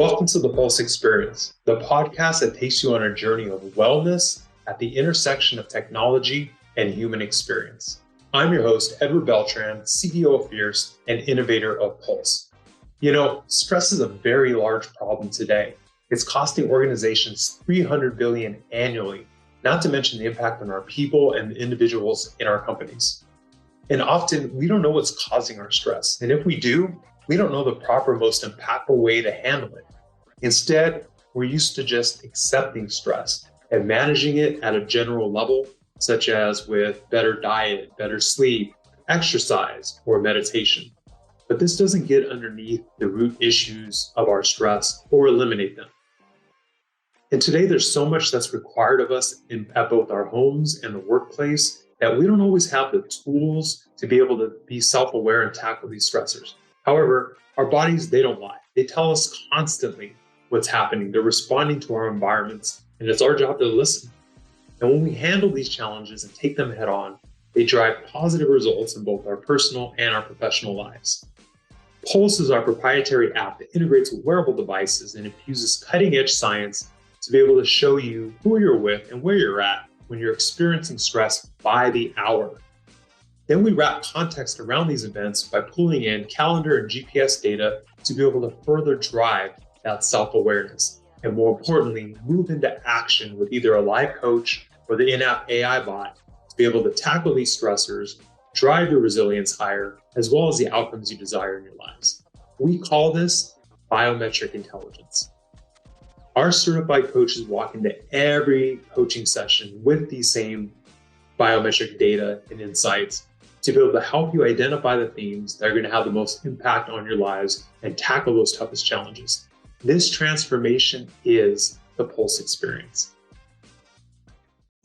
Welcome to the Pulse Experience, the podcast that takes you on a journey of wellness at the intersection of technology and human experience. I'm your host, Edward Beltran, CEO of Fierce and innovator of Pulse. You know, stress is a very large problem today. It's costing organizations $300 billion annually, not to mention the impact on our people and the individuals in our companies. And often we don't know what's causing our stress. And if we do, we don't know the proper, most impactful way to handle it. Instead, we're used to just accepting stress and managing it at a general level, such as with better diet, better sleep, exercise, or meditation. But this doesn't get underneath the root issues of our stress or eliminate them. And today, there's so much that's required of us at both our homes and the workplace that we don't always have the tools to be able to be self-aware and tackle these stressors. However, our bodies, they don't lie. They tell us constantly what's happening. They're responding to our environments, and it's our job to listen. And when we handle these challenges and take them head on, they drive positive results in both our personal and our professional lives. Pulse is our proprietary app that integrates with wearable devices and infuses cutting-edge science to be able to show you who you're with and where you're at when you're experiencing stress by the hour. Then we wrap context around these events by pulling in calendar and GPS data to be able to further drive that self-awareness. And more importantly, move into action with either a live coach or the in-app AI bot to be able to tackle these stressors, drive your resilience higher, as well as the outcomes you desire in your lives. We call this biometric intelligence. Our certified coaches walk into every coaching session with these same biometric data and insights to be able to help you identify the themes that are going to have the most impact on your lives and tackle those toughest challenges. This transformation is the Pulse Experience.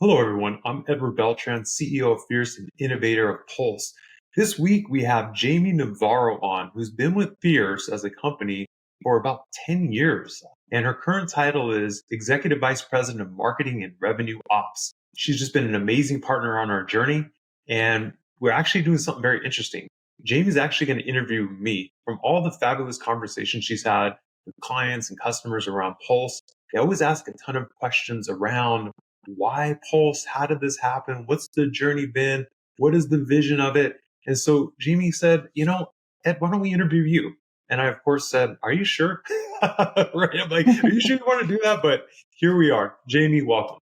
Hello, everyone. I'm Edward Beltran, CEO of Fierce and innovator of Pulse. This week, we have Jaime Navarro on, who's been with Fierce as a company for about 10 years. And her current title is Executive Vice President of Marketing and Revenue Ops. She's just been an amazing partner on our journey. And we're actually doing something very interesting. Jamie's actually going to interview me from all the fabulous conversations she's had with clients and customers around Pulse. They always ask a ton of questions around why Pulse? How did this happen? What's the journey been? What is the vision of it? And so Jaime said, Ed, why don't we interview you? And I, of course, said, are you sure? Right? I'm like, are you sure you want to do that? But here we are. Jaime, welcome.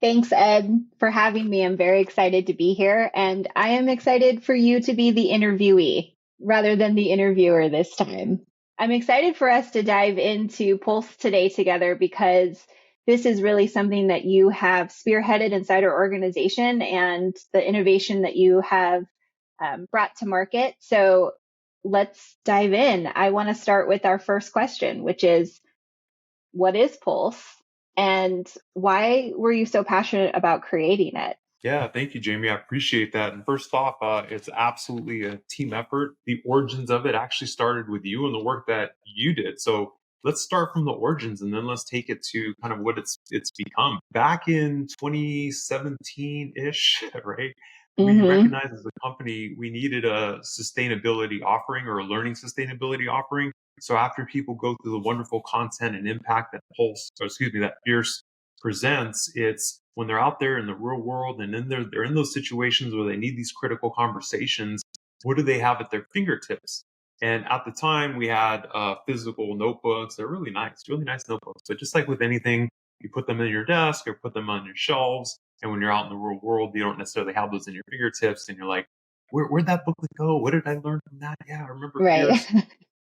Thanks, Ed, for having me. I'm very excited to be here. And I am excited for you to be the interviewee rather than the interviewer this time. I'm excited for us to dive into Pulse today together because this is really something that you have spearheaded inside our organization and the innovation that you have brought to market. So let's dive in. I want to start with our first question, which is, what is Pulse? And why were you so passionate about creating it? Yeah, thank you, Jaime. I appreciate that. And first off, it's absolutely a team effort. The origins of it actually started with you and the work that you did. So let's start from the origins and then let's take it to kind of what it's become. Back in 2017-ish, right? We recognized as a company, we needed a sustainability offering or a learning sustainability offering. So after people go through the wonderful content and impact that that Fierce presents, it's when they're out there in the real world and they're in those situations where they need these critical conversations, what do they have at their fingertips? And at the time, we had physical notebooks. They're really nice notebooks. But just like with anything, you put them in your desk or put them on your shelves. And when you're out in the real world, you don't necessarily have those in your fingertips. And you're like, where'd that booklet go? What did I learn from that? Yeah, I remember Fierce.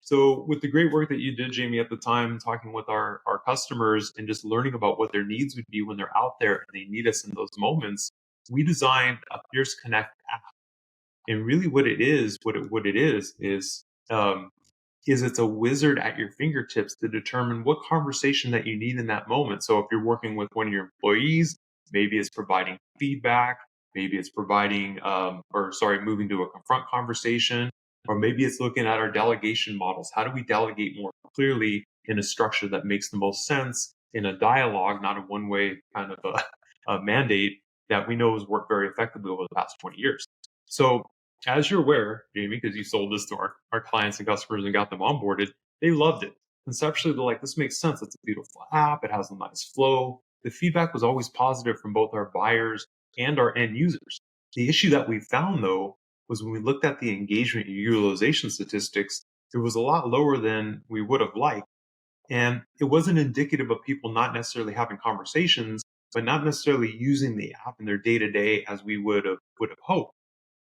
So with the great work that you did, Jaime, at the time, talking with our customers and just learning about what their needs would be when they're out there and they need us in those moments, we designed a Fierce Connect app. And really what it is it's a wizard at your fingertips to determine what conversation that you need in that moment. So if you're working with one of your employees, maybe it's providing feedback, maybe it's providing, moving to a confront conversation, or maybe it's looking at our delegation models. How do we delegate more clearly in a structure that makes the most sense in a dialogue, not a one-way kind of a mandate that we know has worked very effectively over the past 20 years. So as you're aware, Jaime, because you sold this to our clients and customers and got them onboarded, they loved it. conceptually, they're like, this makes sense. It's a beautiful app. It has a nice flow. The feedback was always positive from both our buyers and our end users. The issue that we found, though, was when we looked at the engagement and utilization statistics, it was a lot lower than we would have liked. And it wasn't indicative of people not necessarily having conversations, but not necessarily using the app in their day to day as we would have hoped.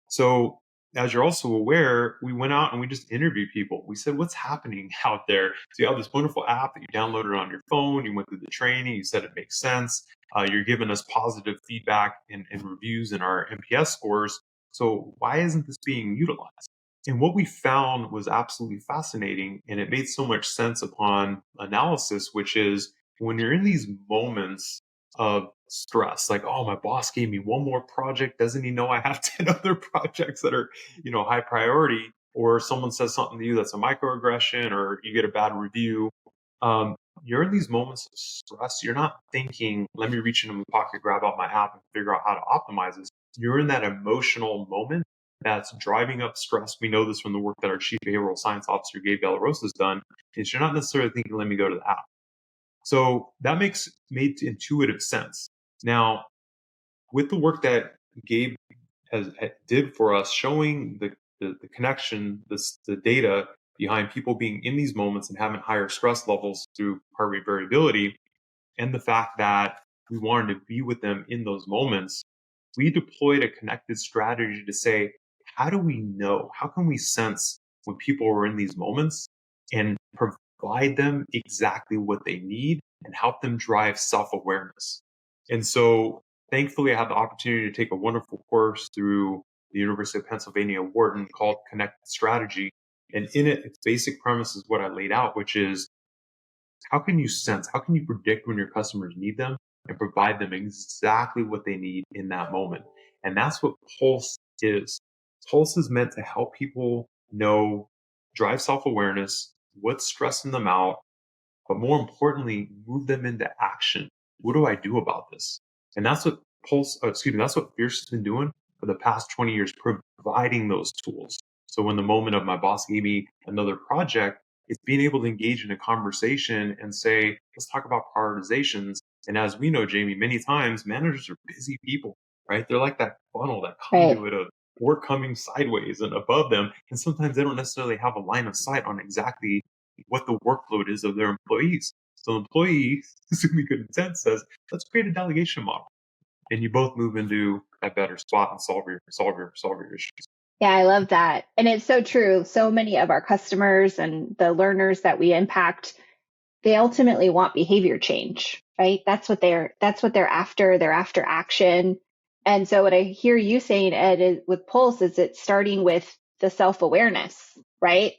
So as you're also aware, we went out and we just interviewed people. We said, what's happening out there? So you have this wonderful app that you downloaded on your phone. You went through the training. You said it makes sense. You're giving us positive feedback and reviews in our NPS scores. So why isn't this being utilized? And what we found was absolutely fascinating. And it made so much sense upon analysis, which is when you're in these moments of stress, like, oh, my boss gave me one more project. Doesn't he know I have 10 other projects that are, high priority? Or someone says something to you that's a microaggression, or you get a bad review. You're in these moments of stress. You're not thinking, let me reach into my pocket, grab out my app and figure out how to optimize this. You're in that emotional moment that's driving up stress. We know this from the work that our Chief Behavioral Science Officer, Gabe Beltran, has done, is you're not necessarily thinking, let me go to the app. So that made intuitive sense. Now, with the work that Gabe did for us, showing the connection, the data behind people being in these moments and having higher stress levels through heart rate variability, and the fact that we wanted to be with them in those moments, we deployed a connected strategy to say, how do we know? How can we sense when people are in these moments and provide them exactly what they need and help them drive self-awareness? And so thankfully, I had the opportunity to take a wonderful course through the University of Pennsylvania Wharton called Connected Strategy. And in it, its basic premise is what I laid out, which is how can you sense, how can you predict when your customers need them and provide them exactly what they need in that moment? And that's what Pulse is. Pulse is meant to help people know, drive self-awareness, what's stressing them out, but more importantly, move them into action. What do I do about this? And that's what that's what Fierce has been doing for the past 20 years, providing those tools. So when the moment of my boss gave me another project, it's being able to engage in a conversation and say, let's talk about prioritizations. And as we know, Jamie, many times managers are busy people, right? They're like that funnel, that Right. conduit of work coming sideways and above them. And sometimes they don't necessarily have a line of sight on exactly what the workload is of their employees. So the employee, assuming good intent, says, let's create a delegation model. And you both move into a better spot and solve your issues. Yeah, I love that. And it's so true. So many of our customers and the learners that we impact, they ultimately want behavior change, right? That's what they're after. They're after action. And so what I hear you saying, Ed, with Pulse is it's starting with the self-awareness, right?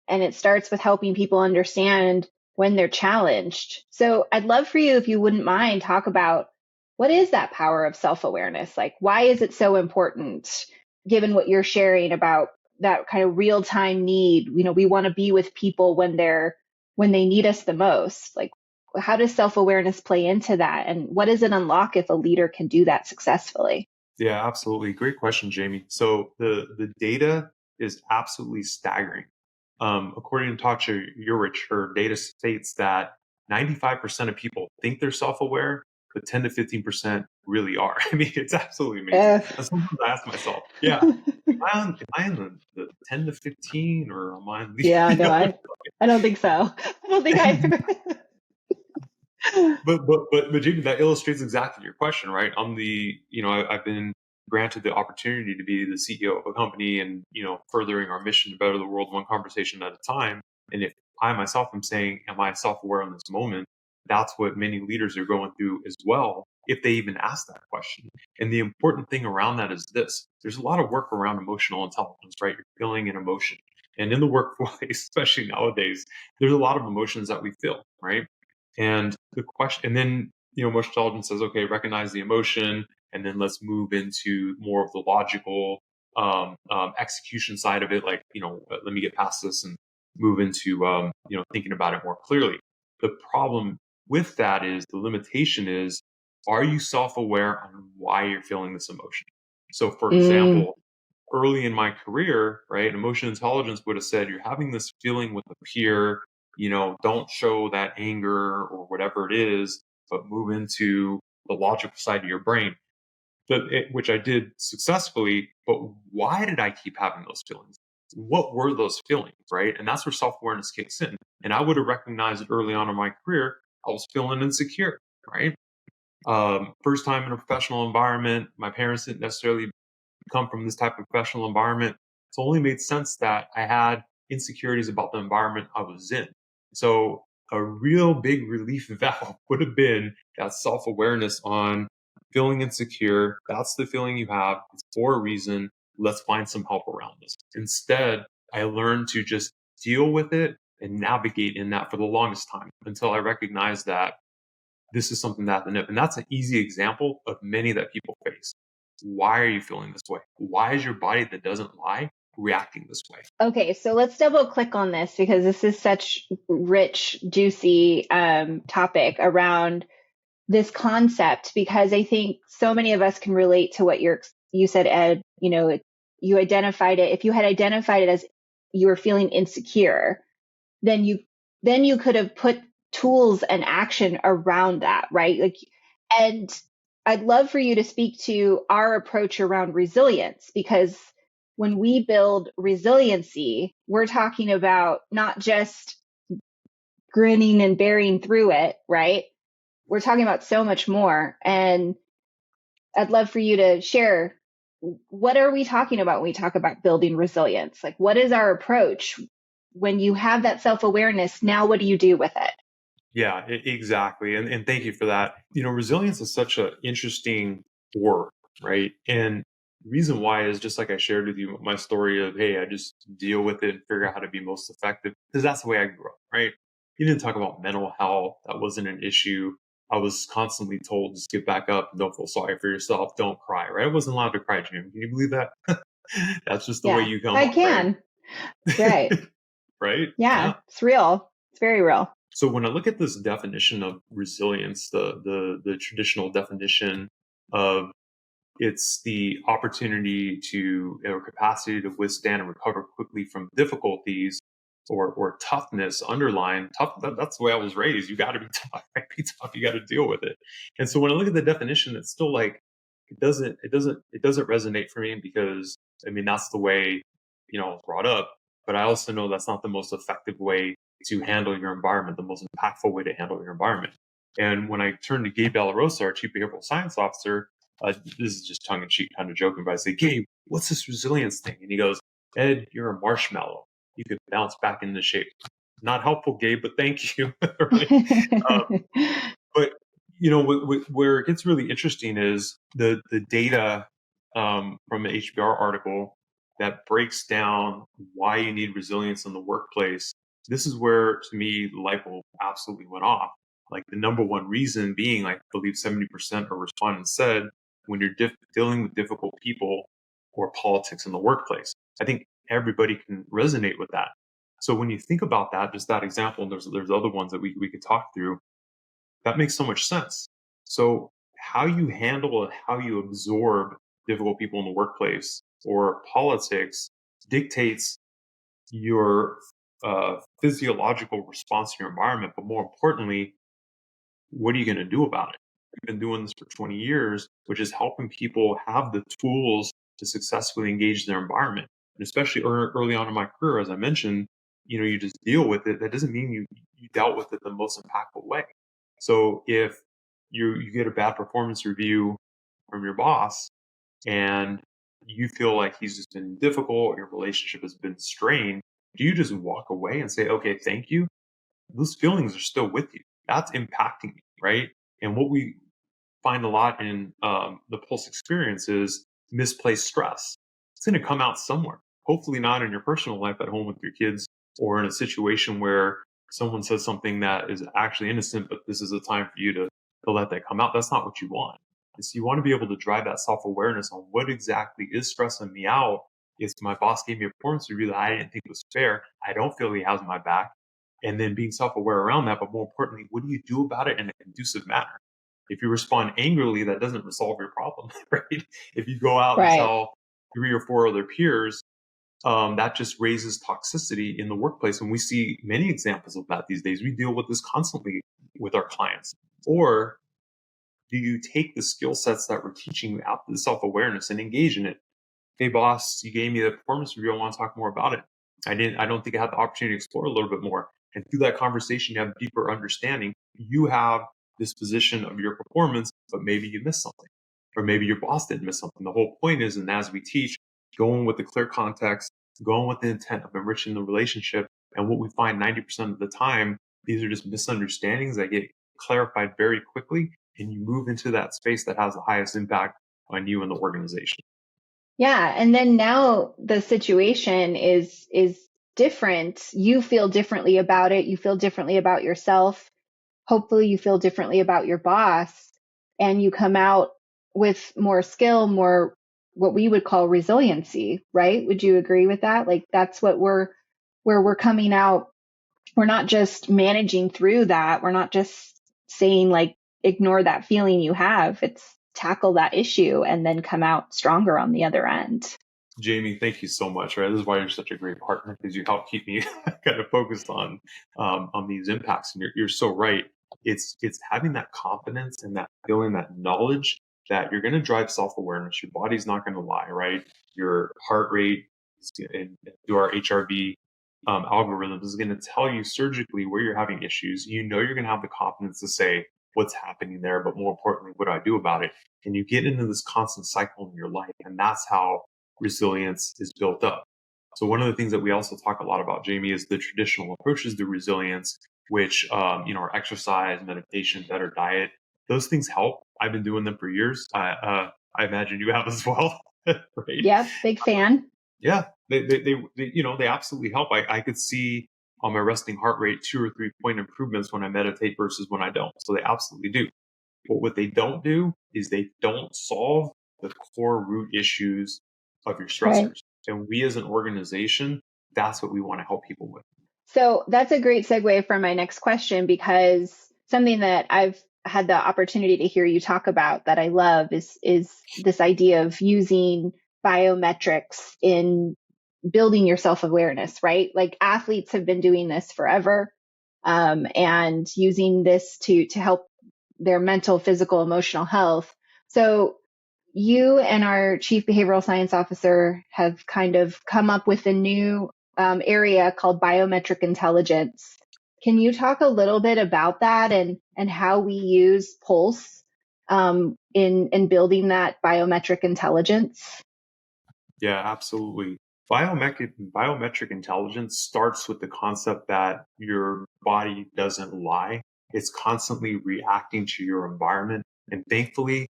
And it starts with helping people understand when they're challenged. So I'd love for you, if you wouldn't mind, talk about what is that power of self-awareness? Like, why is it so important, given what you're sharing about that kind of real-time need? We want to be with people when they need us the most. Like, how does self-awareness play into that? And what does it unlock if a leader can do that successfully? Yeah, absolutely. Great question, Jamie. So the data is absolutely staggering. According to Tasha Urich, her data states that 95% of people think they're self-aware, but 10 to 15% really are. I mean, it's absolutely amazing. Uh, And sometimes I ask myself, yeah, am I in the 10 to 15, or am I in the, yeah, no, I don't think so. I don't think but Jamie, that illustrates exactly your question, right? I've been granted the opportunity to be the CEO of a company and, furthering our mission to better the world one conversation at a time. And if I myself am saying, am I self-aware in this moment? That's what many leaders are going through as well, if they even ask that question. And the important thing around that is this: there's a lot of work around emotional intelligence, right? You're feeling an emotion. And in the workplace, especially nowadays, there's a lot of emotions that we feel, right? And the question, and then, emotional intelligence says, okay, recognize the emotion, and then let's move into more of the logical execution side of it. Like, let me get past this and move into, thinking about it more clearly. The problem with that is the limitation is, are you self-aware on why you're feeling this emotion? So, for Mm, example, early in my career, right, emotional intelligence would have said, you're having this feeling with a peer, don't show that anger or whatever it is, but move into the logical side of your brain. Which I did successfully, but why did I keep having those feelings? What were those feelings, right? And that's where self-awareness kicks in. And I would have recognized it early on in my career. I was feeling insecure, right? First time in a professional environment, my parents didn't necessarily come from this type of professional environment. So it only made sense that I had insecurities about the environment I was in. So a real big relief valve would have been that self-awareness on feeling insecure. That's the feeling you have. It's for a reason. Let's find some help around this. Instead, I learned to just deal with it and navigate in that for the longest time until I recognized that this is something that, and that's an easy example of many that people face. Why are you feeling this way? Why is your body that doesn't lie reacting this way? Okay, so let's double click on this because this is such rich, juicy topic around this concept, because I think so many of us can relate to what you said, Ed. You identified it. If you had identified it as you were feeling insecure, then you could have put tools and action around that, right? And I'd love for you to speak to our approach around resilience, because when we build resiliency, we're talking about not just grinning and bearing through it, right? We're talking about so much more. And I'd love for you to share, what are we talking about when we talk about building resilience? Like, what is our approach when you have that self-awareness? Now, what do you do with it? Yeah, exactly. And thank you for that. Resilience is such an interesting word, right? And the reason why is just like I shared with you my story of, hey, I just deal with it and figure out how to be most effective, because that's the way I grew up, right? You didn't talk about mental health. That wasn't an issue. I was constantly told, just get back up, don't feel sorry for yourself, don't cry, right? I wasn't allowed to cry, Jim. Can you believe that? That's just the way Yeah, you come I up, right? can. Right. Right? Yeah, Yeah. it's real. It's very real. So when I look at this definition of resilience, the traditional definition of, it's the opportunity to, or capacity to withstand and recover quickly from difficulties, or toughness, underlying tough. That's the way I was raised. You got to be tough. Right? Be tough. You got to deal with it. And so when I look at the definition, it's still like it doesn't resonate for me, because I mean that's the way I was brought up. But I also know that's not the most effective way to handle your environment, the most impactful way to handle your environment. And when I turned to Gabe Delarosa, our chief behavioral science officer, this is just tongue in cheek, kind of joking, but I say, Gabe, what's this resilience thing? And he goes, Ed, you're a marshmallow. You could bounce back into shape. Not helpful, Gabe, but thank you. Right? But where it gets really interesting is the data from the HBR article that breaks down why you need resilience in the workplace. This is where, to me, the light bulb absolutely went off. Like the number one reason being, I believe 70% of respondents said, when you're dealing with difficult people or politics in the workplace. I think everybody can resonate with that. So when you think about that, just that example, and there's other ones that we could talk through, that makes so much sense. So how you handle and how you absorb difficult people in the workplace or politics dictates your physiological response to your environment. But more importantly, what are you going to do about it? We've been doing this for 20 years, which is helping people have the tools to successfully engage their environment. And especially early on in my career, as I mentioned, you just deal with it. That doesn't mean you dealt with it the most impactful way. So if you get a bad performance review from your boss and you feel like he's just been difficult, your relationship has been strained, do you just walk away and say, okay, thank you? Those feelings are still with you. That's impacting you, right? And what we find a lot in the Pulse experience is misplaced stress. It's going to come out somewhere. Hopefully not in your personal life at home with your kids, or in a situation where someone says something that is actually innocent, but this is a time for you to let that come out. That's not what you want. And so you want to be able to drive that self-awareness on what exactly is stressing me out. If my boss gave me a performance review that I didn't think was fair, I don't feel he has my back. And then being self-aware around that, but more importantly, what do you do about it in a conducive manner? If you respond angrily, that doesn't resolve your problem, right? If you go out and Right. tell 3 or 4 other peers, that just raises toxicity in the workplace. And we see many examples of that these days. We deal with this constantly with our clients. Or do you take the skill sets that we're teaching you out, the self-awareness, and engage in it? Hey, boss, you gave me the performance review. I want to talk more about it. I don't think I had the opportunity to explore a little bit more. And through that conversation, you have deeper understanding. You have this position of your performance, but maybe you missed something, or maybe your boss didn't miss something. The whole point is, and as we teach, going with the clear context, going with the intent of enriching the relationship. And what we find 90% of the time, these are just misunderstandings that get clarified very quickly, and you move into that space that has the highest impact on you and the organization. Yeah, and then now the situation is different. You feel differently about it. You feel differently about yourself. Hopefully you feel differently about your boss, and you come out with more skill, more what we would call resiliency, right? Would you agree with that? Like that's what where we're coming out. We're not just managing through that. We're not just saying like ignore that feeling you have. It's tackle that issue and then come out stronger on the other end. Jaime, thank you so much. Right, this is why you're such a great partner, because you help keep me kind of focused on these impacts. And you're so right. It's having that confidence and that feeling, that knowledge that you're going to drive self-awareness. Your body's not going to lie, right? Your heart rate and through our HRV algorithms is going to tell you surgically where you're having issues. You know you're going to have the confidence to say what's happening there, but more importantly, what do I do about it? And you get into this constant cycle in your life, and that's how resilience is built up. So one of the things that we also talk a lot about, Jaime, is the traditional approaches to resilience, which are exercise, meditation, better diet. Those things help. I've been doing them for years. I imagine you have as well, right? Yep, big fan. Yeah, they absolutely help. I could see on my resting heart rate 2 or 3 point improvements when I meditate versus when I don't. So they absolutely do. But what they don't do is they don't solve the core root issues of your stressors. Right. And we as an organization, that's what we want to help people with. So that's a great segue for my next question, because something that I've had the opportunity to hear you talk about that I love is this idea of using biometrics in building your self-awareness, right? Like athletes have been doing this forever, and using this to help their mental, physical, emotional health. So you and our chief behavioral science officer have kind of come up with a new area called biometric intelligence. Can you talk a little bit about that and how we use Pulse in building that biometric intelligence? Yeah, absolutely. Biometric intelligence starts with the concept that your body doesn't lie. It's constantly reacting to your environment. And thankfully,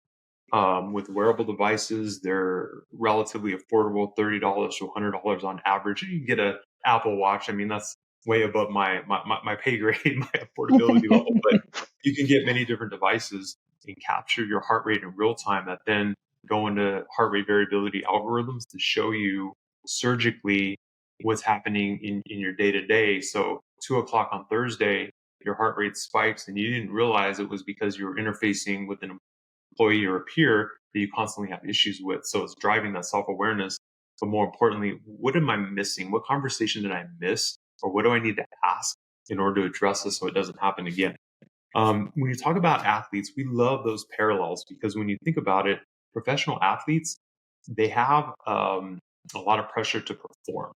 with wearable devices, they're relatively affordable, $30 to $100 on average. You can get an Apple Watch. I mean, that's way above my pay grade, my affordability level. But you can get many different devices and capture your heart rate in real time that then go into heart rate variability algorithms to show you surgically what's happening in your day to day. So 2 o'clock on Thursday, your heart rate spikes and you didn't realize it was because you were interfacing with an employee or a peer that you constantly have issues with. So it's driving that self-awareness. But more importantly, what am I missing? What conversation did I miss? Or what do I need to ask in order to address this so it doesn't happen again? When you talk about athletes, we love those parallels because when you think about it, professional athletes, they have a lot of pressure to perform.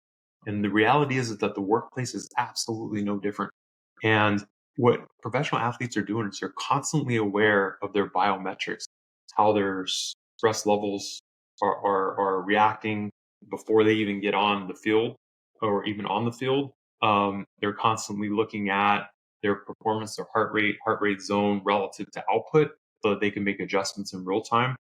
And the reality is that the workplace is absolutely no different. And what professional athletes are doing is they're constantly aware of their biometrics, how their stress levels are reacting before they even get on the field or even on the field. They're constantly looking at their performance, their heart rate zone relative to output so that they can make adjustments in real time.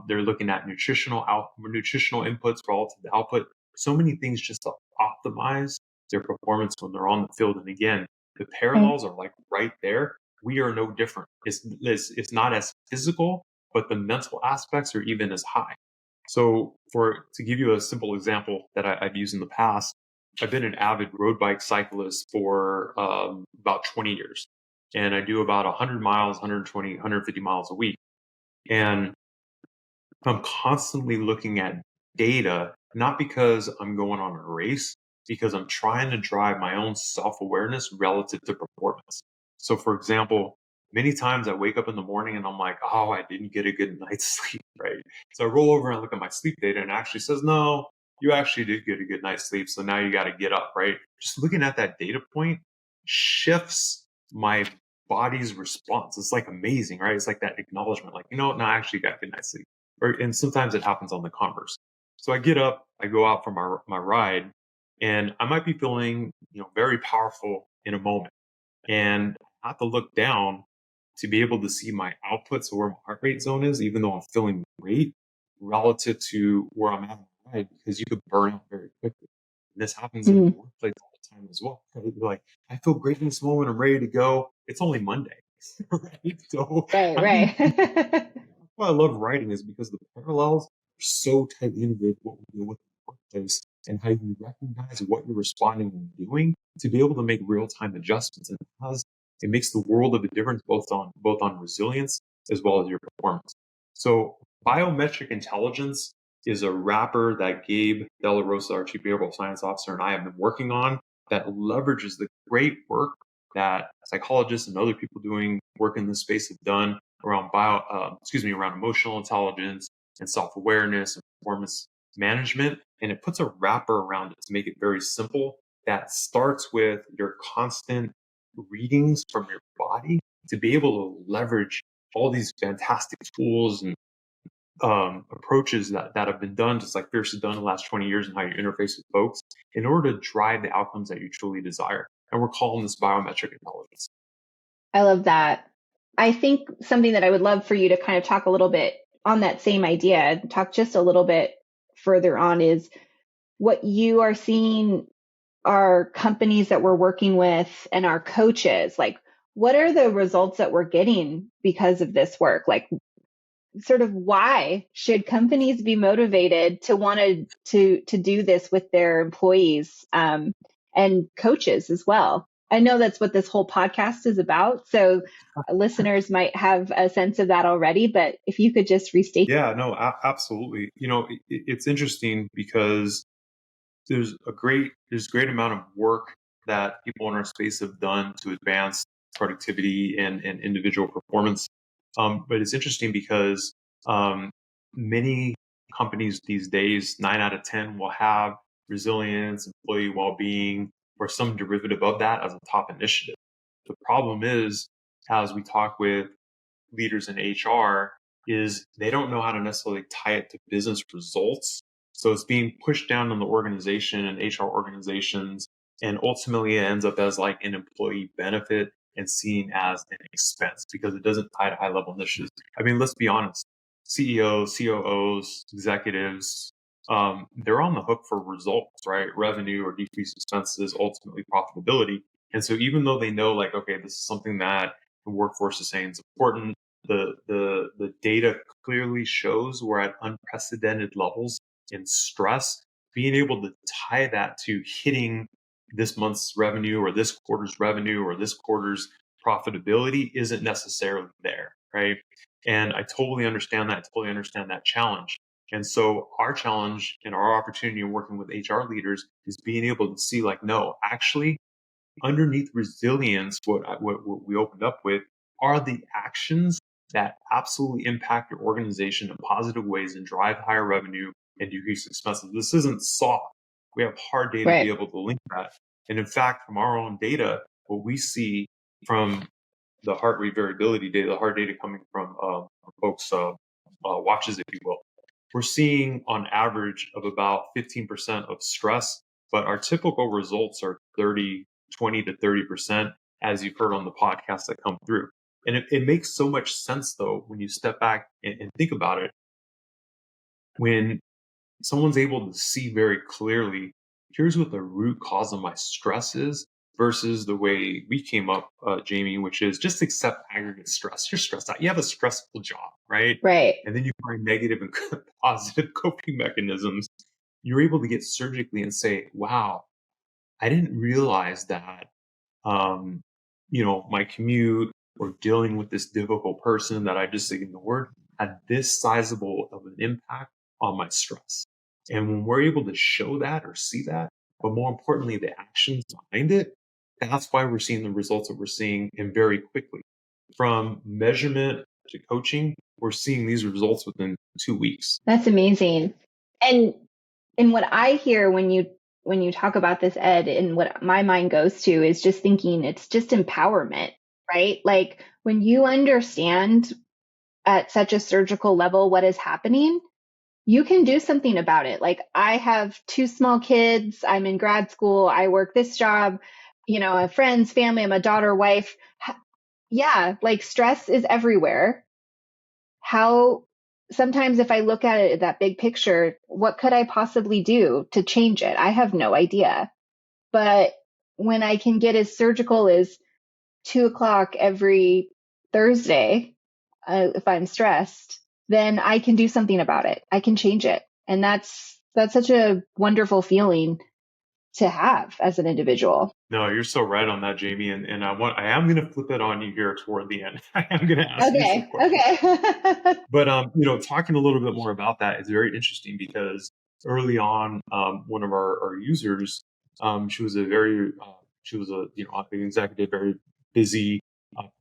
They're looking at nutritional inputs relative to output. So many things just to optimize their performance when they're on the field. And again, the parallels are like right there. We are no different. It's not as physical, but the mental aspects are even as high. So to give you a simple example that I've used in the past, I've been an avid road bike cyclist for about 20 years. And I do about 100 miles, 120, 150 miles a week. And I'm constantly looking at data not because I'm going on a race, because I'm trying to drive my own self-awareness relative to performance. So for example, many times I wake up in the morning and I'm like, oh, I didn't get a good night's sleep, right? So I roll over and look at my sleep data and it actually says, no, you actually did get a good night's sleep. So now you got to get up, right? Just looking at that data point shifts my body's response. It's like amazing, right? It's like that acknowledgement, like, you know what? No, I actually got a good night's sleep. And sometimes it happens on the converse. So I get up, I go out for my ride, and I might be feeling, very powerful in a moment. And I have to look down to be able to see my output, so where my heart rate zone is, even though I'm feeling great relative to where I'm at in the ride, because you could burn out very quickly. And this happens in the Mhm. workplace all the time as well. Right? You're like, I feel great in this moment, I'm ready to go. It's only Monday. Right? So Right, how do you right. why I love writing is because the parallels are so tightly integrated with what we deal with in the workplace and how you recognize what you're responding and doing to be able to make real time adjustments. And it makes the world of a difference both on resilience as well as your performance. So biometric intelligence is a wrapper that Gabe Della Rosa, our Chief Behavioral Science Officer, and I have been working on that leverages the great work that psychologists and other people doing work in this space have done around around emotional intelligence and self-awareness and performance management. And it puts a wrapper around it to make it very simple that starts with your constant readings from your body to be able to leverage all these fantastic tools and approaches that have been done, just like Fierce has done in the last 20 years and how you interface with folks in order to drive the outcomes that you truly desire. And we're calling this biometric intelligence. I love that. I think something that I would love for you to kind of talk a little bit on that same idea, talk just a little bit further on, is what you are seeing our companies that we're working with and our coaches. Like, what are the results that we're getting because of this work? Like, sort of why should companies be motivated to want to do this with their employees, and coaches as well? I know that's what this whole podcast is about, so listeners might have a sense of that already, but if you could just restate. Yeah, no, absolutely. It's interesting because there's great amount of work that people in our space have done to advance productivity and individual performance. But it's interesting because um, many companies these days, 9 out of 10 will have resilience, employee well-being, or some derivative of that as a top initiative. The problem is, as we talk with leaders in HR, is they don't know how to necessarily tie it to business results. So it's being pushed down on the organization and HR organizations, and ultimately it ends up as like an employee benefit and seen as an expense because it doesn't tie to high level initiatives. I mean, let's be honest, CEOs, COOs, executives, they're on the hook for results, right? Revenue or decreased expenses, ultimately profitability. And so even though they know like, okay, this is something that the workforce is saying is important, the data clearly shows we're at unprecedented levels in stress. Being able to tie that to hitting this month's revenue or this quarter's revenue or this quarter's profitability isn't necessarily there, right? And I totally understand that. I totally understand that challenge. And so our challenge and our opportunity in working with HR leaders is being able to see like, no, actually, underneath resilience, what we opened up with are the actions that absolutely impact your organization in positive ways and drive higher revenue and decrease expenses. This isn't soft. We have hard data to be Right. able to link that. And in fact, from our own data, what we see from the heart rate variability data, the hard data coming from folks' watches, if you will, we're seeing on average of about 15% of stress, but our typical results are 20 to 30%, as you've heard on the podcast that come through. And it makes so much sense, though, when you step back and think about it. When someone's able to see very clearly, here's what the root cause of my stress is, versus the way we came up, Jamie, which is just accept aggregate stress. You're stressed out. You have a stressful job, right? Right. And then you find negative and positive coping mechanisms. You're able to get surgically and say, wow, I didn't realize that my commute or dealing with this difficult person that I just ignored had this sizable of an impact on my stress. And when we're able to show that or see that, but more importantly, the actions behind it, that's why we're seeing the results that we're seeing and very quickly. From measurement to coaching, we're seeing these results within 2 weeks. That's amazing. And what I hear when you talk about this, Ed, and what my mind goes to is just thinking it's just empowerment, right? Like when you understand at such a surgical level what is happening, you can do something about it. Like I have two small kids, I'm in grad school, I work this job, I have friends, family, I'm a daughter, wife. Yeah, like stress is everywhere. How sometimes if I look at it, that big picture, what could I possibly do to change it? I have no idea. But when I can get as surgical as 2 o'clock every Thursday, if I'm stressed, then I can do something about it. I can change it. And that's such a wonderful feeling to have as an individual. No, you're so right on that, Jamie. And I am going to flip it on you here toward the end. I am going to ask you some Okay. questions. Okay. But talking a little bit more about that is very interesting because early on, one of our users, she was an executive, very busy,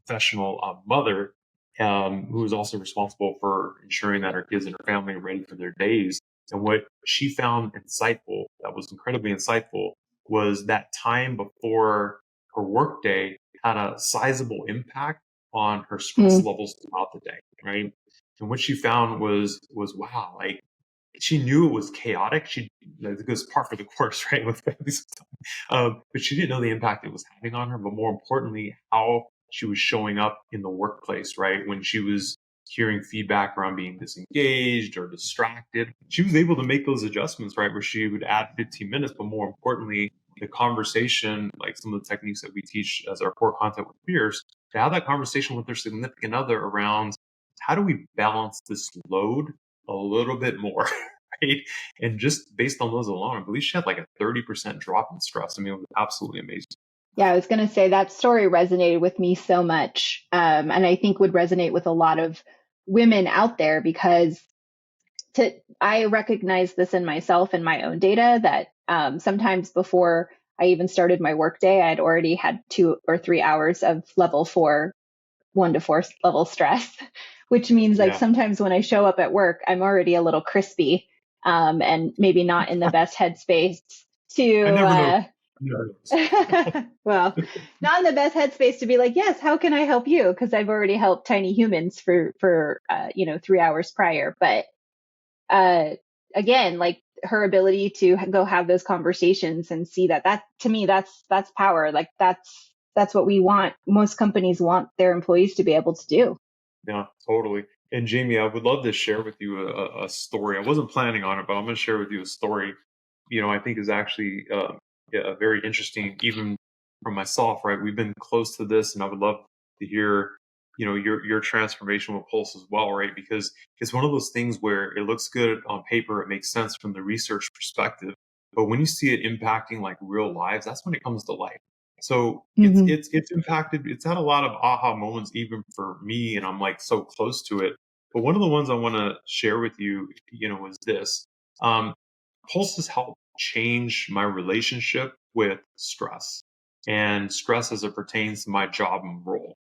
professional mother, who was also responsible for ensuring that her kids and her family are ready for their days. And what she found insightful, that was incredibly insightful, was that time before her workday had a sizable impact on her stress levels throughout the day, right? And what she found was wow, like she knew it was chaotic. It was par for the course, right? With families, but she didn't know the impact it was having on her. But more importantly, how she was showing up in the workplace, right? When she was hearing feedback around being disengaged or distracted, she was able to make those adjustments, right? Where she would add 15 minutes, but more importantly, the conversation, like some of the techniques that we teach as our core content with peers, to have that conversation with their significant other around how do we balance this load a little bit more, right? And just based on those alone, I believe she had like a 30% drop in stress. I mean, it was absolutely amazing. Yeah, I was going to say that story resonated with me so much. And I think would resonate with a lot of women out there because I recognize this in myself and my own data that sometimes before I even started my workday, I'd already had 2 or 3 hours of level 4, 1 to 4 level stress, which means like sometimes when I show up at work, I'm already a little crispy and maybe not in the best headspace to. I never know. Well, not in the best headspace to be like, yes, how can I help you? Because I've already helped tiny humans for 3 hours prior. But again, like her ability to go have those conversations and see that to me, that's power. Like that's what we want. Most companies want their employees to be able to do. Yeah, totally. And Jamie, I would love to share with you a story. I wasn't planning on it, but I'm going to share with you a story, I think is actually very interesting, even from myself, right? We've been close to this, and I would love to hear, your transformation with Pulse as well, right? Because it's one of those things where it looks good on paper, it makes sense from the research perspective, but when you see it impacting like real lives, that's when it comes to life. So it's impacted. It's had a lot of aha moments, even for me, and I'm like so close to it. But one of the ones I want to share with you, is this. Pulse has helped change my relationship with stress and stress as it pertains to my job and role.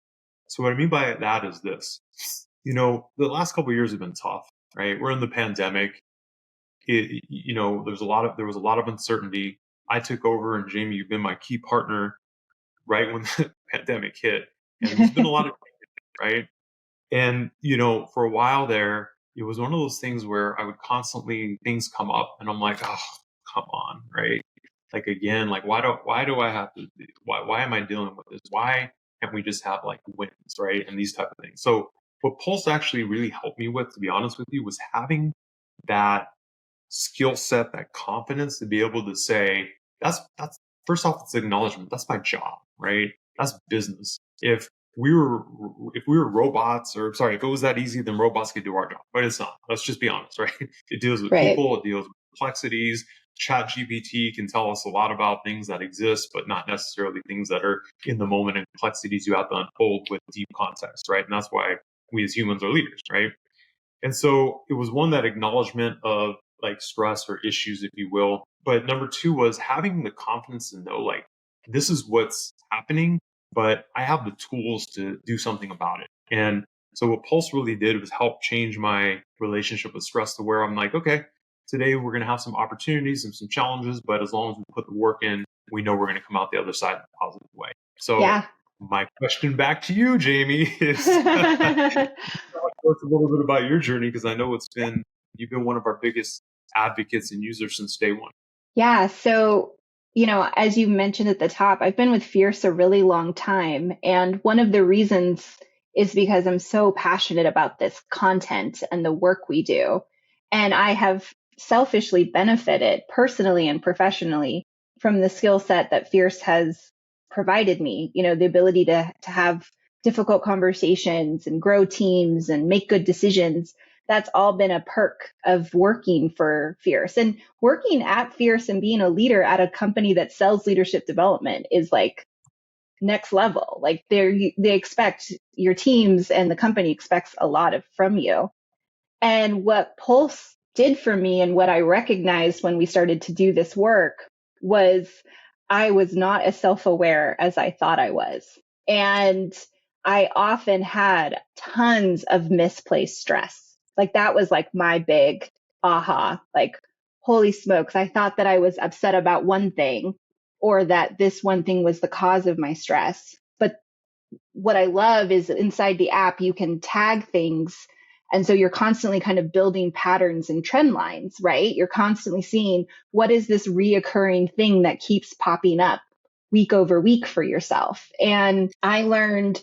So what I mean by that is this. The last couple of years have been tough, right? We're in the pandemic. There was a lot of uncertainty. I took over, and Jamie, you've been my key partner right when the pandemic hit. And there's been a lot of, right? And, for a while there, it was one of those things where I would constantly, things come up and I'm like, oh, come on, right? Like, again, like, why do I have to, why am I dealing with this? Why can't we just have like wins, right? And these type of things. So what Pulse actually really helped me with, to be honest with you, was having that skill set, that confidence to be able to say, that's first off, it's acknowledgement. That's my job, right? That's business. If we were robots, or sorry, if it was that easy, then robots could do our job, but it's not. Let's just be honest, right? It deals with people, it deals with complexities. Chat GPT can tell us a lot about things that exist, but not necessarily things that are in the moment and complexities you have to unfold with deep context, right? And that's why we as humans are leaders, right? And so it was one, that acknowledgement of like stress or issues, if you will. But number two was having the confidence to know, like, this is what's happening, but I have the tools to do something about it. And so what Pulse really did was help change my relationship with stress to where I'm like, okay, today we're going to have some opportunities and some challenges, but as long as we put the work in, we know we're going to come out the other side in a positive way. So Yeah. my question back to you, Jamie, is tell us a little bit about your journey, because I know you've been one of our biggest advocates and users since day one. Yeah. So, as you mentioned at the top, I've been with Fierce a really long time. And one of the reasons is because I'm so passionate about this content and the work we do. And I have selfishly benefited personally and professionally from the skill set that Fierce has provided me, the ability to have difficult conversations and grow teams and make good decisions. That's all been a perk of working for Fierce. And working at Fierce and being a leader at a company that sells leadership development is like next level. Like they expect your teams and the company expects a lot from you. And what Pulse did for me and what I recognized when we started to do this work was I was not as self-aware as I thought I was. And I often had tons of misplaced stress. Like that was like my big aha, like, holy smokes, I thought that I was upset about one thing or that this one thing was the cause of my stress. But what I love is inside the app, you can tag things. And so you're constantly kind of building patterns and trend lines, right? You're constantly seeing what is this reoccurring thing that keeps popping up week over week for yourself. And I learned,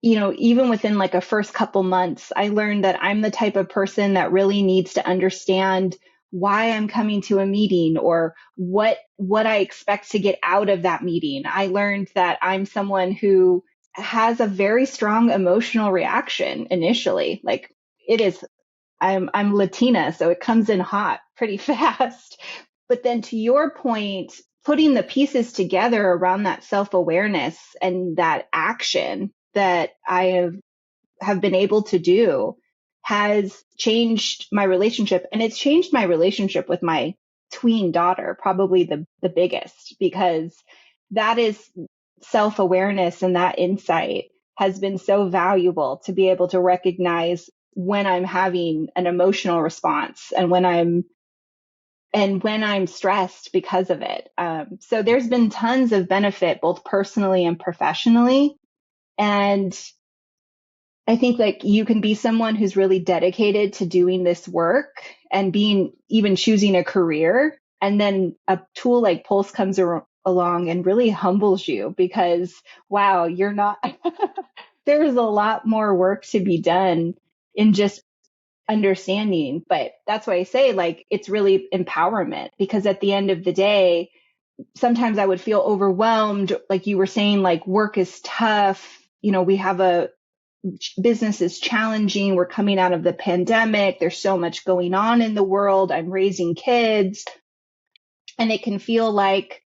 even within like a first couple months, I learned that I'm the type of person that really needs to understand why I'm coming to a meeting or what I expect to get out of that meeting. I learned that I'm someone who has a very strong emotional reaction initially. Like I'm Latina, so it comes in hot pretty fast. But then to your point, putting the pieces together around that self-awareness and that action that I have been able to do has changed my relationship. And it's changed my relationship with my tween daughter, probably the biggest, because that is self-awareness, and that insight has been so valuable to be able to recognize when I'm having an emotional response and when I'm stressed because of it. So there's been tons of benefit, both personally and professionally. And I think like you can be someone who's really dedicated to doing this work and even choosing a career. And then a tool like Pulse comes along and really humbles you because, wow, you're not, there's a lot more work to be done in just understanding. But that's why I say like, it's really empowerment, because at the end of the day, sometimes I would feel overwhelmed. Like you were saying, like work is tough. We have business is challenging. We're coming out of the pandemic. There's so much going on in the world. I'm raising kids. And it can feel like,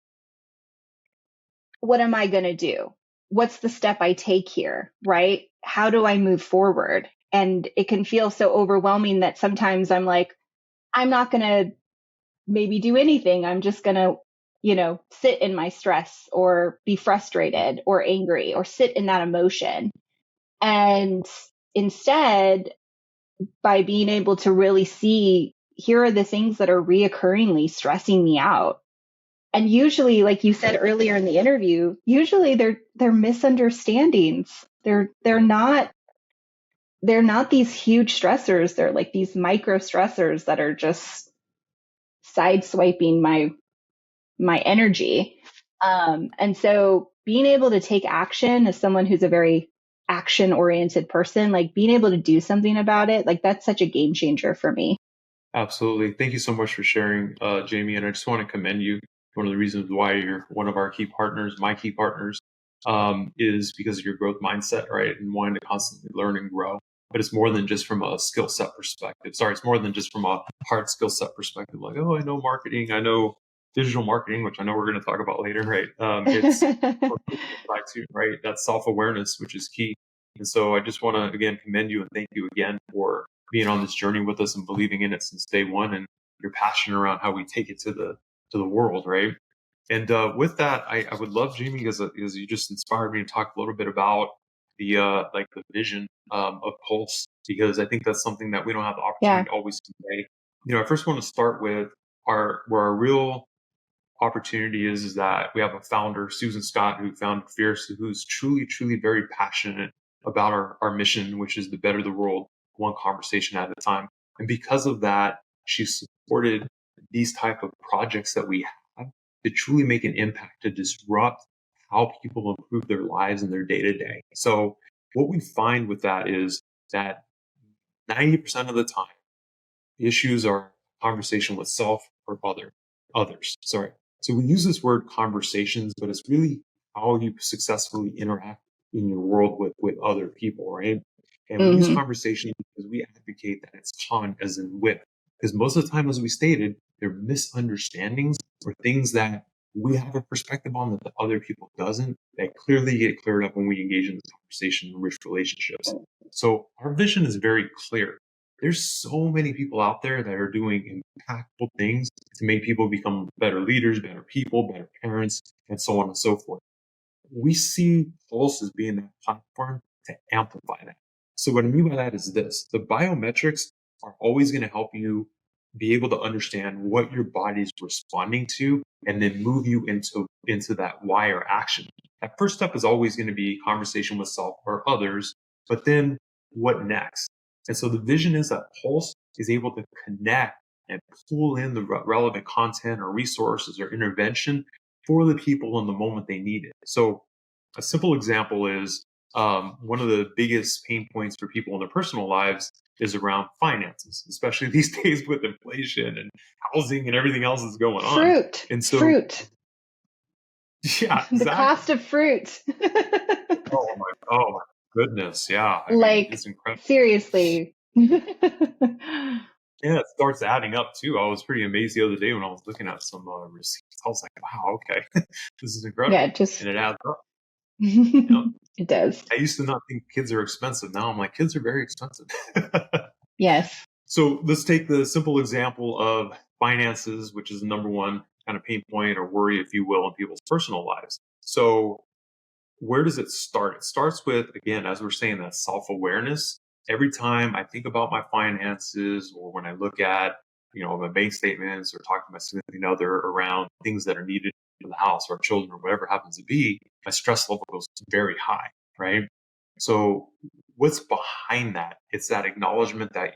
what am I going to do? What's the step I take here? Right? How do I move forward? And it can feel so overwhelming that sometimes I'm like, I'm not going to maybe do anything. I'm just going to, sit in my stress or be frustrated or angry or sit in that emotion. And instead, by being able to really see, here are the things that are reoccurringly stressing me out. And usually, like you said earlier in the interview, usually they're misunderstandings. They're not these huge stressors. They're like these micro stressors that are just sideswiping my energy. And so being able to take action as someone who's a very action oriented person, like being able to do something about it, like that's such a game changer for me. Absolutely. Thank you so much for sharing, Jamie. And I just want to commend you. One of the reasons why you're one of our key partners, my key partners, is because of your growth mindset, right? And wanting to constantly learn and grow. But it's more than just from a skill set perspective. Sorry, it's more than just from a hard skill set perspective. Like, oh, I know marketing, I know digital marketing, which I know we're going to talk about later, right? It's right? That's self-awareness, which is key. And so I just want to, again, commend you and thank you again for being on this journey with us and believing in it since day one. And your passion around how we take it to the world, right? And with that, I would love, Jamie, because you just inspired me to talk a little bit about the vision of Pulse, because I think that's something that we don't have the opportunity to always convey. I first want to start with where our real opportunity is that we have a founder, Susan Scott, who founded Fierce, who's truly, truly very passionate about our mission, which is to better the world one conversation at a time. And because of that, she supported these type of projects that we have to truly make an impact, to disrupt how people improve their lives and their day to day. So what we find with that is that 90% of the time, the issues are conversation with self or others. Sorry. So we use this word conversations, but it's really how you successfully interact in your world with other people, right? And we use conversation because we advocate that it's con as in with. Because most of the time, as we stated, they're misunderstandings or things that we have a perspective on that the other people doesn't, that clearly get cleared up when we engage in this conversation and rich relationships. So our vision is very clear. There's so many people out there that are doing impactful things to make people become better leaders, better people, better parents, and so on and so forth. We see Pulse as being that platform to amplify that. So what I mean by that is this: the biometrics are always going to help you be able to understand what your body's responding to and then move you into that why or action. That first step is always going to be conversation with self or others, but then what next? And so the vision is that Pulse is able to connect and pull in the relevant content or resources or intervention for the people in the moment they need it. So a simple example is one of the biggest pain points for people in their personal lives is around finances, especially these days with inflation and housing and everything else that's going on. Fruit. And so, fruit. Yeah, exactly. The cost of fruit. oh my goodness. Yeah. I mean, it's incredible. Seriously. Yeah, it starts adding up too. I was pretty amazed the other day when I was looking at some receipts. I was like, wow, okay, this is incredible. Yeah, and it adds up. It does. I used to not think kids are expensive. Now I'm like, kids are very expensive. Yes. So let's take the simple example of finances, which is the number one kind of pain point or worry, if you will, in people's personal lives. So where does it start? It starts with, again, as we're saying, that self-awareness. Every time I think about my finances, or when I look at, my bank statements, or talk to my significant other around things that are needed for the house or children or whatever it happens to be, my stress level goes very high, right? So what's behind that? It's that acknowledgement that,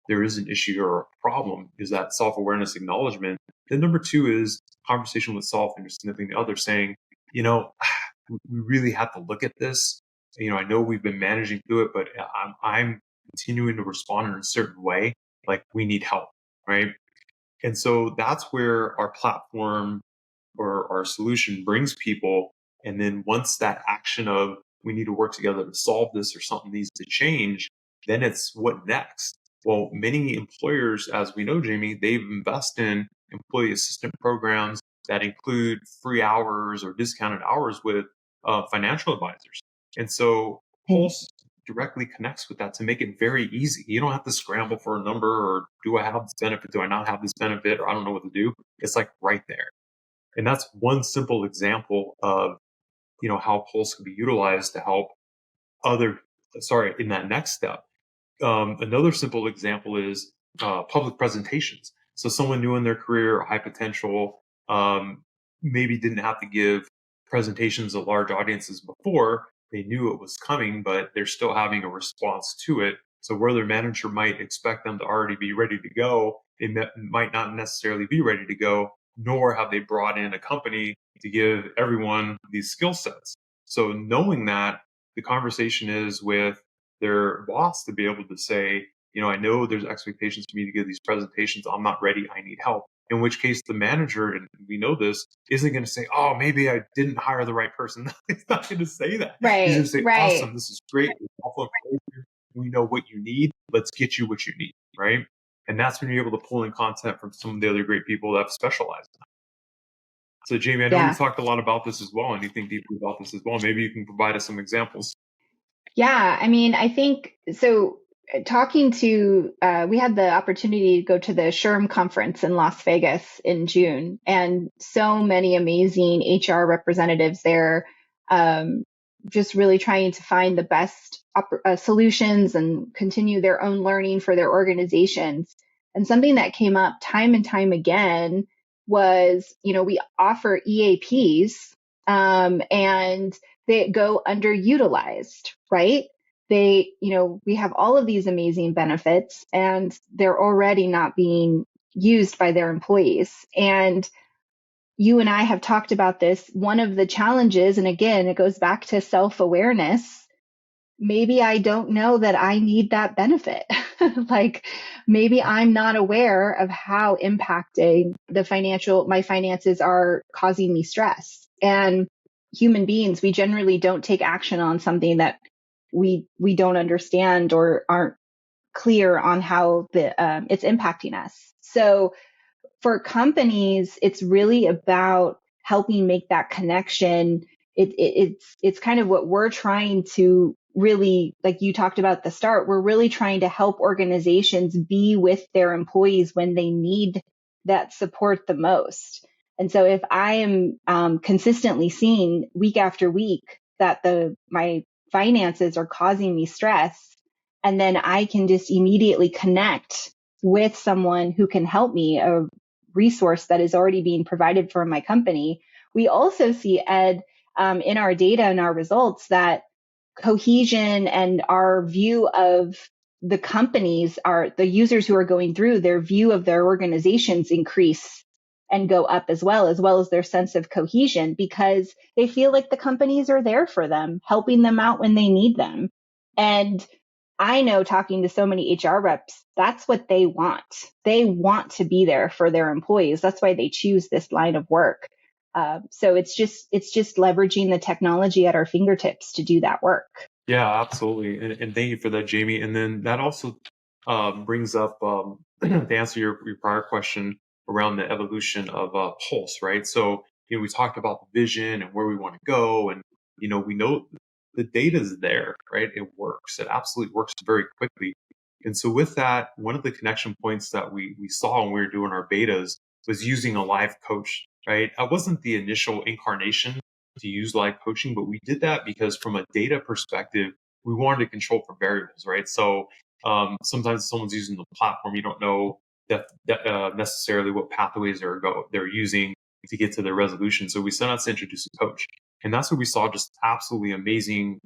there is an issue or a problem, is that self-awareness acknowledgement. Then number two is conversation with self and your significant other saying, we really have to look at this. I know we've been managing through it, but I'm continuing to respond in a certain way. Like, we need help, right? And so that's where our platform or our solution brings people. And then once that action of we need to work together to solve this or something needs to change, then it's what next? Well, many employers, as we know, Jamie, they've invested in employee assistant programs that include free hours or discounted hours with financial advisors. And so Pulse directly connects with that to make it very easy. You don't have to scramble for a number or do I have this benefit? Do I not have this benefit? Or I don't know what to do. It's like right there. And that's one simple example of, how Pulse can be utilized to help in that next step. Another simple example is public presentations. So someone new in their career, high potential, maybe didn't have to give presentations to large audiences before. They knew it was coming, but they're still having a response to it. So where their manager might expect them to already be ready to go, they might not necessarily be ready to go, nor have they brought in a company to give everyone these skill sets. So knowing that, the conversation is with their boss to be able to say, I know there's expectations for me to give these presentations. I'm not ready. I need help. In which case the manager, and we know this, isn't going to say, oh, maybe I didn't hire the right person. He's not going to say that. Right. He's going to say, awesome, this is great. We know what you need. Let's get you what you need, right? And that's when you're able to pull in content from some of the other great people that have specialized in that. So Jamie, I know we've talked a lot about this as well, and you think deeply about this as well. Maybe you can provide us some examples. Yeah, I mean, I think so. talking to, we had the opportunity to go to the SHRM conference in Las Vegas in June, and so many amazing HR representatives there, just really trying to find the best solutions and continue their own learning for their organizations. And something that came up time and time again was, we offer EAPs, and they go underutilized, right? We have all of these amazing benefits and they're already not being used by their employees. And you and I have talked about this. One of the challenges, and again, it goes back to self-awareness. Maybe I don't know that I need that benefit. Like maybe I'm not aware of how impacting my finances are causing me stress. And human beings, we generally don't take action on something that we don't understand or aren't clear on how it's impacting us. So for companies, it's really about helping make that connection. It's kind of what we're trying to really, like you talked about at the start, we're really trying to help organizations be with their employees when they need that support the most. And so if I am consistently seeing week after week that my finances are causing me stress, and then I can just immediately connect with someone who can help me, a resource that is already being provided for my company. We also see, Ed, in our data and our results, that cohesion and our view of the companies, are the users who are going through, their view of their organizations increase and go up as well as their sense of cohesion, because they feel like the companies are there for them, helping them out when they need them. And I know, talking to so many HR reps, that's what they want. They want to be there for their employees. That's why they choose this line of work. So it's just leveraging the technology at our fingertips to do that work. Yeah, absolutely. And thank you for that, Jamie. And then that also brings up, to answer your prior question around the evolution of Pulse, right? So, we talked about the vision and where we want to go. And, we know the data is there, right? It works. It absolutely works very quickly. And so with that, one of the connection points that we saw when we were doing our betas was using a live coach, right? That wasn't the initial incarnation to use live coaching, but we did that because from a data perspective, we wanted to control for variables, right? So sometimes if someone's using the platform, you don't know necessarily what pathways they're using to get to their resolution. So we set out to introduce a coach, and that's where we saw just absolutely amazing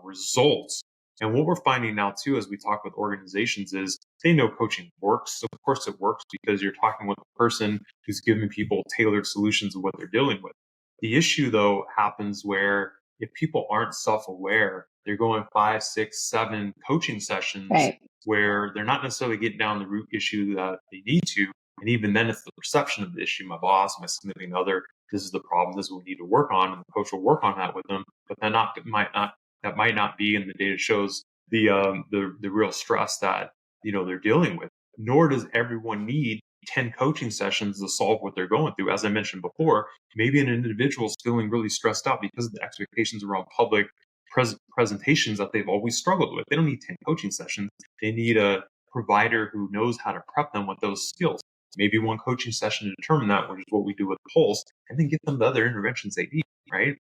results. And what we're finding now too, as we talk with organizations, is they know coaching works. So of course it works because you're talking with a person who's giving people tailored solutions of what they're dealing with. The issue, though, happens where if people aren't self-aware, they're going 5, 6, 7 coaching sessions, right, where they're not necessarily getting down the root issue that they need to. And even then, it's the perception of the issue. My boss, my significant other, this is the problem. This is what we need to work on, and the coach will work on that with them. But that might not be, and the data shows the real stress that they're dealing with. Nor does everyone need 10 coaching sessions to solve what they're going through. As I mentioned before, maybe an individual is feeling really stressed out because of the expectations around public presentations that they've always struggled with. They don't need 10 coaching sessions. They need a provider who knows how to prep them with those skills. Maybe one coaching session to determine that, which is what we do with Pulse, and then get them the other interventions they need, right?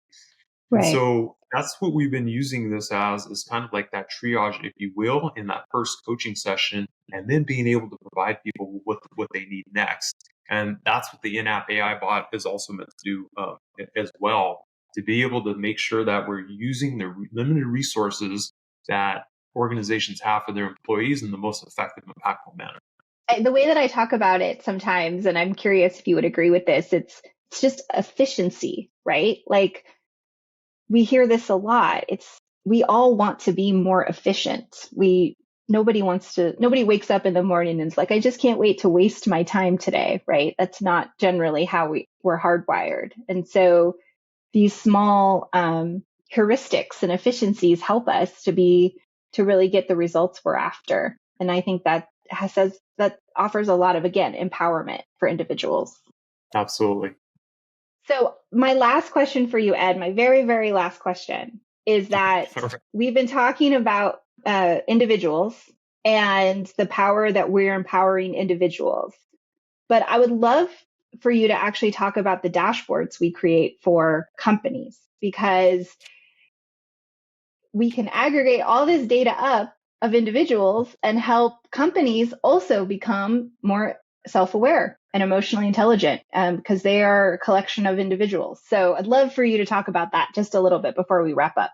And right. so that's what we've been using this as, is kind of like that triage, if you will, in that first coaching session, and then being able to provide people with what they need next. And that's what the in-app AI bot is also meant to do as well, to be able to make sure that we're using the limited resources that organizations have for their employees in the most effective and impactful manner. The way that I talk about it sometimes, and I'm curious if you would agree with this, it's just efficiency, right? Like, we hear this a lot. We all want to be more efficient. Nobody wakes up in the morning and is like, I just can't wait to waste my time today, right? That's not generally how we're hardwired. And so these small heuristics and efficiencies help us to really get the results we're after. And I think that offers a lot of, again, empowerment for individuals. Absolutely. So my last question for you, Ed, my very, very last question, is that we've been talking about individuals and the power that we're empowering individuals. But I would love for you to actually talk about the dashboards we create for companies, because we can aggregate all this data up of individuals and help companies also become more self-aware and emotionally intelligent, because they are a collection of individuals. So I'd love for you to talk about that just a little bit before we wrap up.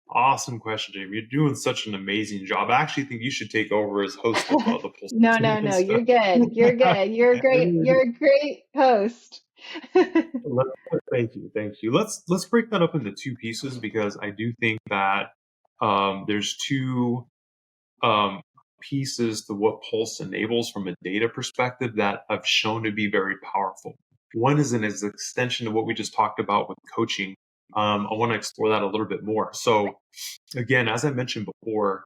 Awesome question, Jamie. You're doing such an amazing job. I actually think you should take over as host of the Pulse. No, you're good. You're good. You're a great host. Thank you. Let's break that up into two pieces, because I do think that there's two pieces to what Pulse enables from a data perspective that have shown to be very powerful. One is an extension of what we just talked about with coaching. I want to explore that a little bit more. So again, as I mentioned before,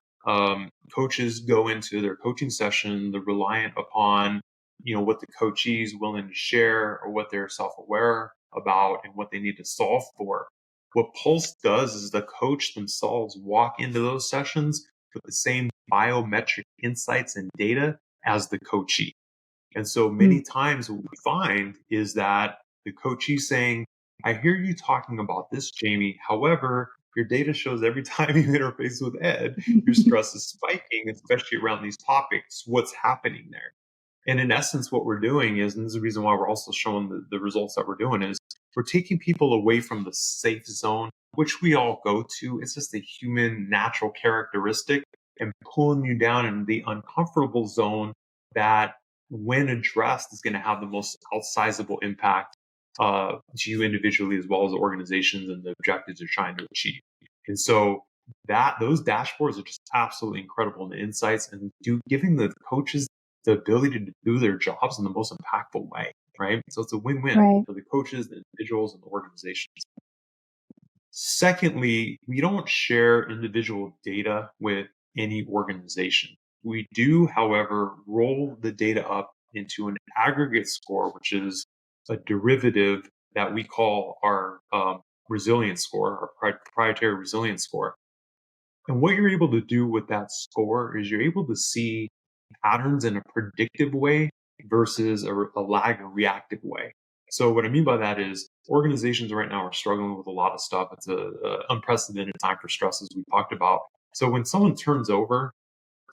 coaches go into their coaching session, they're reliant upon, what the coachee is willing to share or what they're self-aware about and what they need to solve for. What Pulse does is the coach themselves walk into those sessions with the same biometric insights and data as the coachee. And so many times what we find is that the coachee saying, I hear you talking about this, Jamie. However, your data shows every time you interface with Ed, your stress is spiking, especially around these topics. What's happening there? And in essence, what we're doing is, and this is the reason why we're also showing the results that we're doing, is we're taking people away from the safe zone, which we all go to. It's just a human natural characteristic, and pulling you down in the uncomfortable zone that, when addressed, is going to have the most outsizable impact to you individually, as well as the organizations and the objectives you're trying to achieve. And so those dashboards are just absolutely incredible in the insights, and giving the coaches the ability to do their jobs in the most impactful way, right? So it's a win-win for the coaches, the individuals, and the organizations. Secondly, we don't share individual data with any organization. We do, however, roll the data up into an aggregate score, which is a derivative that we call our resilience score, our proprietary resilience score. And what you're able to do with that score is you're able to see patterns in a predictive way versus a lag or reactive way. So what I mean by that is, organizations right now are struggling with a lot of stuff. It's a unprecedented time for stress, as we talked about. So when someone turns over,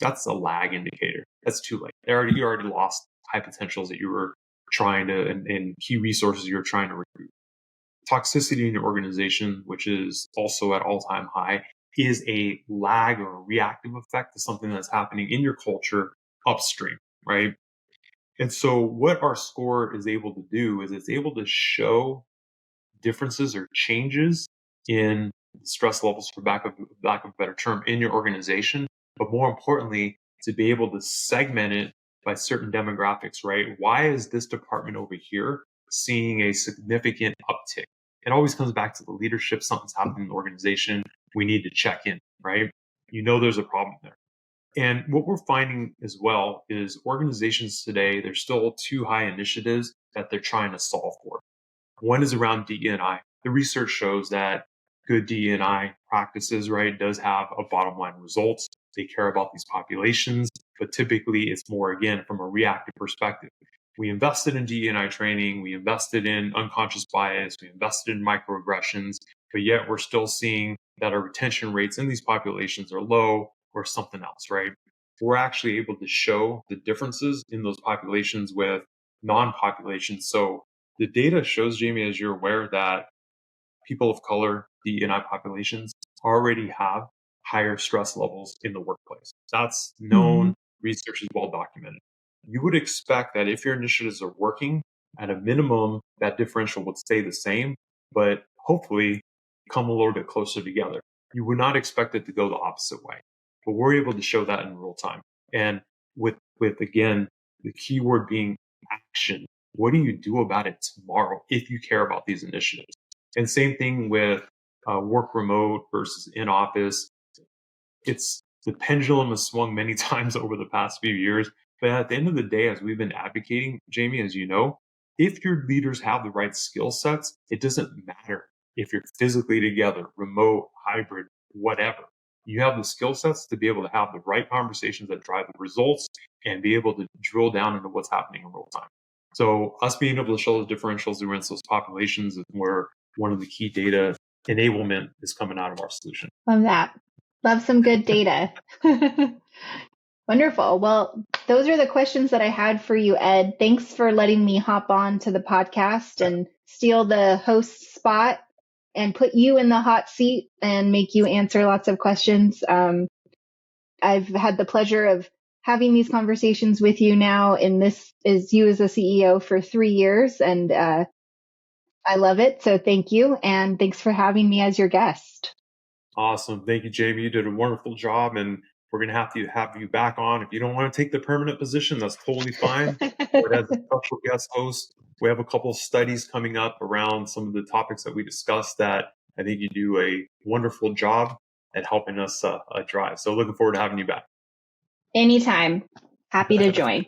that's a lag indicator. That's too late. You already lost high potentials that you were trying to, and key resources you were trying to recruit. Toxicity in your organization, which is also at all-time high, is a lag or a reactive effect to something that's happening in your culture upstream, right? And so what our score is able to do is it's able to show differences or changes in stress levels, for lack of a better term, in your organization, but more importantly, to be able to segment it by certain demographics, right? Why is this department over here seeing a significant uptick? It always comes back to the leadership. Something's happening in the organization. We need to check in, right? There's a problem there. And what we're finding as well is organizations today, there's still two high initiatives that they're trying to solve for. One is around DE&I. The research shows that good DE&I practices, right, does have a bottom line result. They care about these populations, but typically it's more, again, from a reactive perspective. We invested in DE&I training, we invested in unconscious bias, we invested in microaggressions, but yet we're still seeing that our retention rates in these populations are low, or something else, right? We're actually able to show the differences in those populations with non-populations. So the data shows, Jamie, as you're aware, that people of color, DE&I populations, already have higher stress levels in the workplace. That's known. Research is well documented. You would expect that if your initiatives are working, at a minimum, that differential would stay the same, but hopefully come a little bit closer together. You would not expect it to go the opposite way, but we're able to show that in real time. And with again, the keyword being action. What do you do about it tomorrow if you care about these initiatives? And same thing with work remote versus in office. It's the pendulum has swung many times over the past few years. But at the end of the day, as we've been advocating, Jamie, as you know, if your leaders have the right skill sets, it doesn't matter if you're physically together, remote, hybrid, whatever. you have the skill sets to be able to have the right conversations that drive the results and be able to drill down into what's happening in real time. So us being able to show the differentials against those populations is where one of the key data enablement is coming out of our solution. Love that. Love some good data. Wonderful. Well, those are the questions that I had for you, Ed. Thanks for letting me hop on to the podcast and steal the host spot and put you in the hot seat and make you answer lots of questions. I've had the pleasure of having these conversations with you now, and this is you as a CEO for 3 years, and I love it. So thank you, and thanks for having me as your guest. Awesome. Thank you, Jamie. You did a wonderful job, and we're going to have you back on. If you don't want to take the permanent position, that's totally fine. But as a special guest host, we have a couple of studies coming up around some of the topics that we discussed that I think you do a wonderful job at helping us drive. So looking forward to having you back. Anytime. Happy to join.